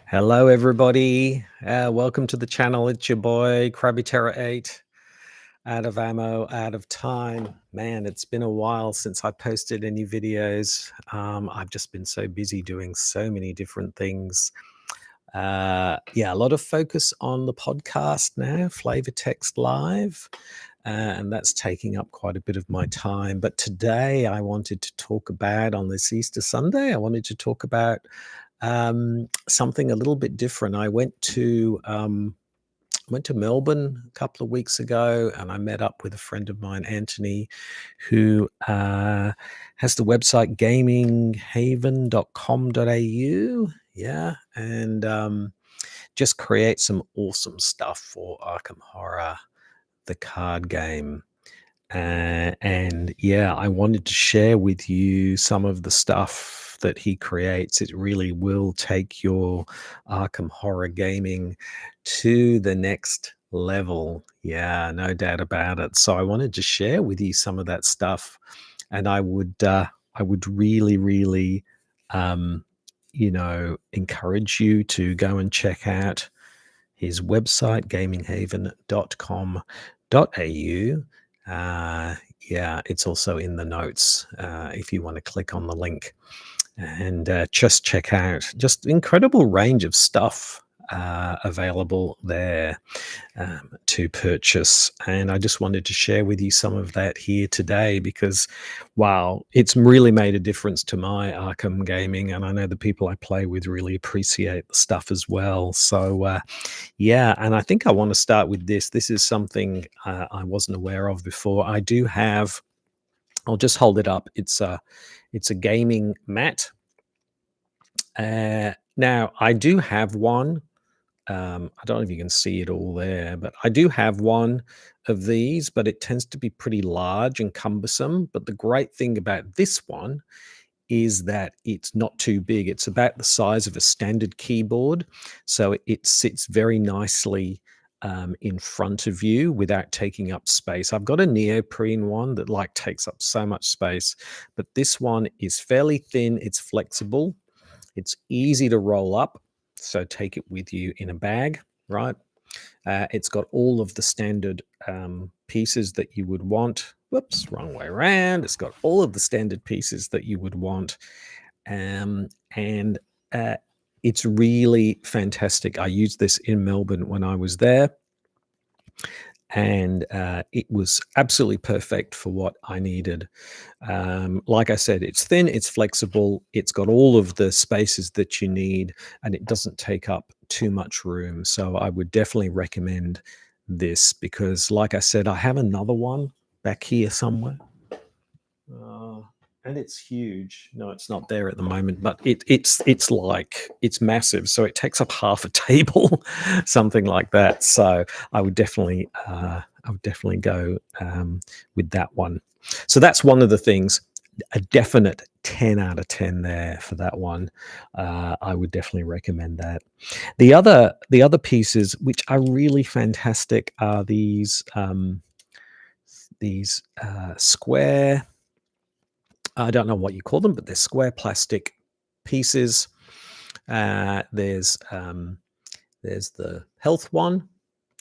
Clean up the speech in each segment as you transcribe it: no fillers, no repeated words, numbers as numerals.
Hello, everybody. Welcome to the channel. It's your boy, Krabby Terror 8. Out of ammo, out of time. Man, it's been a while since I posted any videos. I've just been so busy doing so many different things. Yeah, a lot of focus on the podcast now, Flavor Text Live, and that's taking up quite a bit of my time. But today I wanted to talk about, on this Easter Sunday, I wanted to talk about something a little bit different. I went to Melbourne a couple of weeks ago, and I met up with a friend of mine, Anthony, who has the website gaminghaven.com.au. Yeah, and just create some awesome stuff for Arkham Horror, the card game. And yeah, I wanted to share with you some of the stuff that he creates. It really will take your Arkham Horror gaming to the next level. Yeah, no doubt about it. So I wanted to share with you some of that stuff, and I would really, encourage you to go and check out his website, gaminghaven.com.au. Yeah, it's also in the notes if you want to click on the link and just check out just incredible range of stuff available there to purchase. And I just wanted to share with you some of that here today because, wow, it's really made a difference to my Arkham gaming. And I know the people I play with really appreciate the stuff as well. So, yeah, and I think I want to start with this. This is something I wasn't aware of before. I do have, I'll just hold it up. It's a gaming mat. Now, I do have one. I don't know if you can see it all there, but I do have one of these, but it tends to be pretty large and cumbersome. But the great thing about this one is that it's not too big. It's about the size of a standard keyboard. So it sits very nicely in front of you without taking up space. I've got a neoprene one that takes up so much space, but this one is fairly thin. It's flexible. It's easy to roll up. So take it with you in a bag, right? It's got all of the standard pieces that you would want. Whoops, wrong way around. It's got all of the standard pieces that you would want. And it's really fantastic. I used this in Melbourne when I was there. And it was absolutely perfect for what I needed. Like I said, it's thin, it's flexible, it's got all of the spaces that you need, and it doesn't take up too much room. So I would definitely recommend this because, like I said, I have another one back here somewhere. And it's huge. No, it's not there at the moment, but it's massive. So it takes up half a table, something like that. So I would definitely go with that one. So that's one of the things. A definite 10 out of 10 there for that one. I would definitely recommend that. The other pieces which are really fantastic are these square. I don't know what you call them, but they're square plastic pieces. There's the health one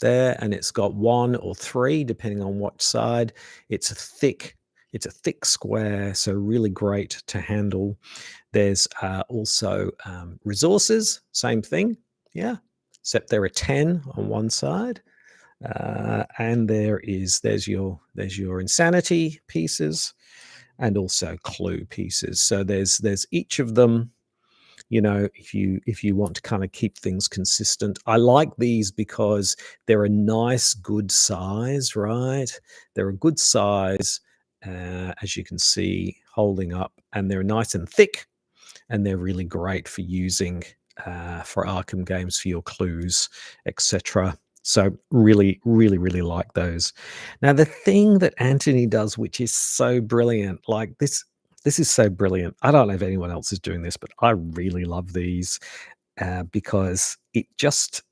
there, and it's got 1 or 3 depending on what side. It's a thick square, so really great to handle. There's also resources, same thing, yeah, except there are 10 on one side. And there's your insanity pieces, and also clue pieces. So there's each of them. If you want to kind of keep things consistent, I like these because they're a nice, good size, right? They're a good size, as you can see, holding up, and they're nice and thick, and they're really great for using for Arkham games, for your clues, etc. So really like those. Now, the thing that Anthony does, which is so brilliant, like this is so brilliant. I don't know if anyone else is doing this, but I really love these because it just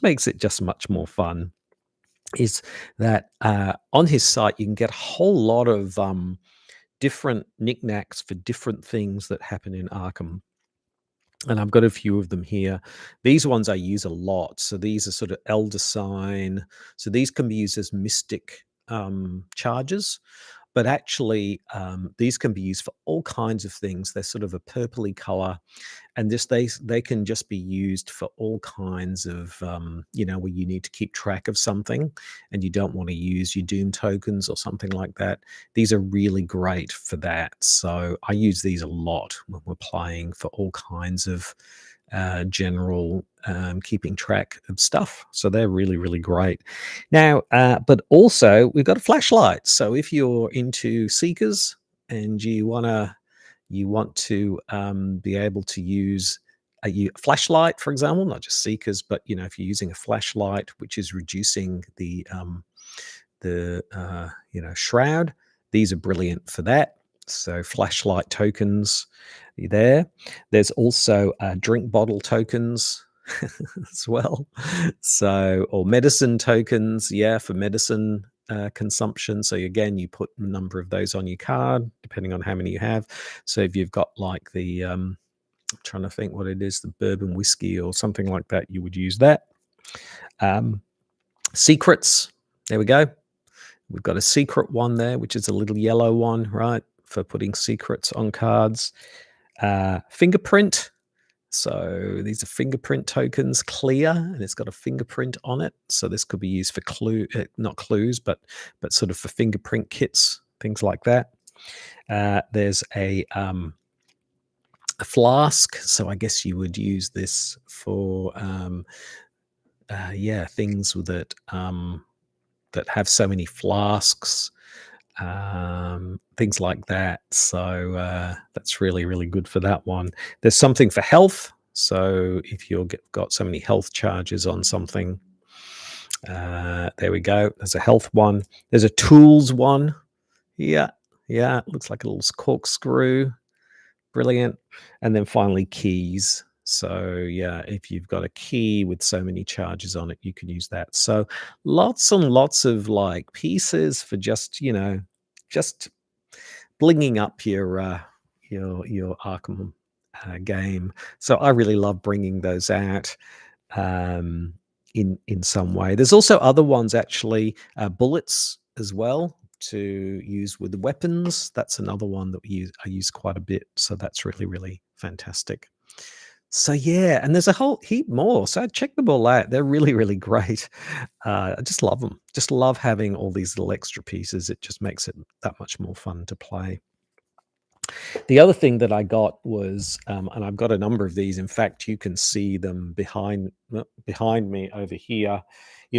makes it just much more fun. Is that on his site you can get a whole lot of different knickknacks for different things that happen in Arkham. and I've got a few of them here. These ones I use a lot. So these are sort of elder sign. So these can be used as mystic charges, but actually these can be used for all kinds of things. They're sort of a purpley color, and this they can just be used for all kinds of where you need to keep track of something and you don't want to use your doom tokens or something like that. These are really great for that, so I use these a lot when we're playing for all kinds of general keeping track of stuff. So they're really, really great. Now, but also we've got a flashlight. So if you're into seekers and you want to be able to use a flashlight, for example, not just seekers, but if you're using a flashlight, which is reducing the shroud, these are brilliant for that. So flashlight tokens there. There's also drink bottle tokens as well. So, or medicine tokens, for medicine consumption. So again, you put a number of those on your card, depending on how many you have. So if you've got like the, I'm trying to think what it is, the bourbon whiskey or something like that, you would use that. Secrets, there we go. We've got a secret one there, which is a little yellow one, right, for putting secrets on cards. Fingerprint. So these are fingerprint tokens, clear, and it's got a fingerprint on it. So this could be used for not clues, but sort of for fingerprint kits, things like that. There's a flask. So I guess you would use this for things that that have so many flasks, things like that. So that's really, really good for that one. There's something for health. So if you've got so many health charges on something, there we go. There's a health one. There's a tools one. Yeah. It looks like a little corkscrew. Brilliant. And then finally keys. So if you've got a key with so many charges on it, you can use that. So lots and lots of like pieces for just just blinging up your Arkham game. So I really love bringing those out in some way. There's also other ones actually, bullets as well to use with weapons. That's another one that I use quite a bit. So that's really, really fantastic. So and there's a whole heap more. So check them all out. They're really, really great. I just love them. Just love having all these little extra pieces. It just makes it that much more fun to play. The other thing that I got was, and I've got a number of these. In fact, you can see them behind me over here.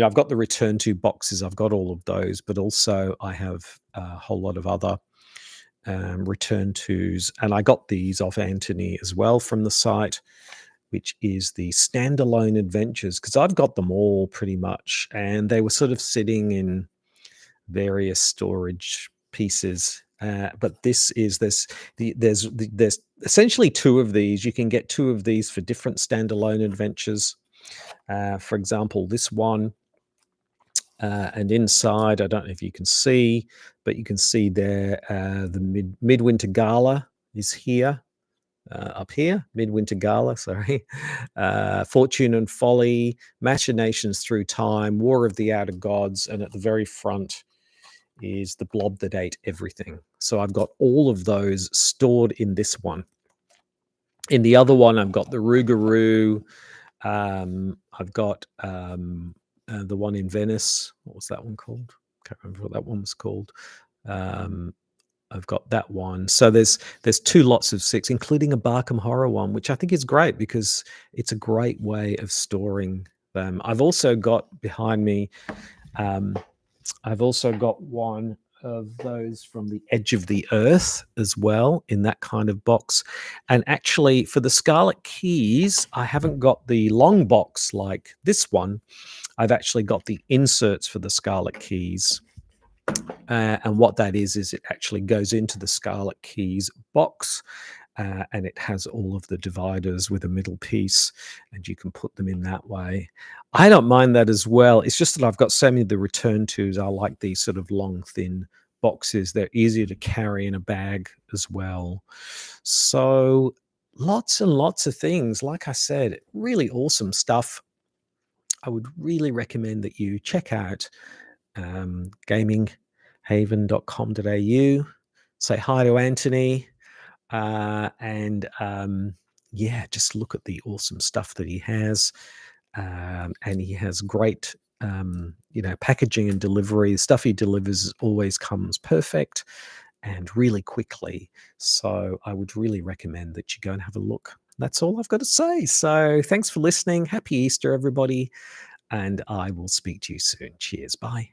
I've got the return to boxes. I've got all of those, but also I have a whole lot of other return tos, and I got these off Anthony as well from the site, which is the standalone adventures, because I've got them all pretty much, and they were sort of sitting in various storage pieces. But there's essentially two of these. You can get two of these for different standalone adventures. For example, this one. And inside, I don't know if you can see, but you can see there the Midwinter Gala is here, up here, Midwinter Gala, sorry. Fortune and Folly, Machinations Through Time, War of the Outer Gods, and at the very front is the Blob That Ate Everything. So I've got all of those stored in this one. In the other one, I've got the Rougarou. I've got the one in Venice. What was that one called? Can't remember what that one was called. I've got that one. So there's two lots of 6, including a Barkham Horror one, which I think is great because it's a great way of storing them. I've also got behind me, I've also got one of those from the Edge of the Earth as well in that kind of box. And actually for the Scarlet Keys, I haven't got the long box like this one. I've actually got the inserts for the Scarlet Keys. And what that is it actually goes into the Scarlet Keys box, and it has all of the dividers with a middle piece, and you can put them in that way. I don't mind that as well. It's just that I've got so many of the return tos. I like these sort of long, thin boxes. They're easier to carry in a bag as well. So lots and lots of things. Like I said, really awesome stuff. I would really recommend that you check out gaminghaven.com.au. Say hi to Anthony. And yeah, just look at the awesome stuff that he has. And he has great, packaging and delivery. The stuff he delivers always comes perfect and really quickly. So I would really recommend that you go and have a look. That's all I've got to say. So thanks for listening. Happy Easter, everybody. And I will speak to you soon. Cheers. Bye.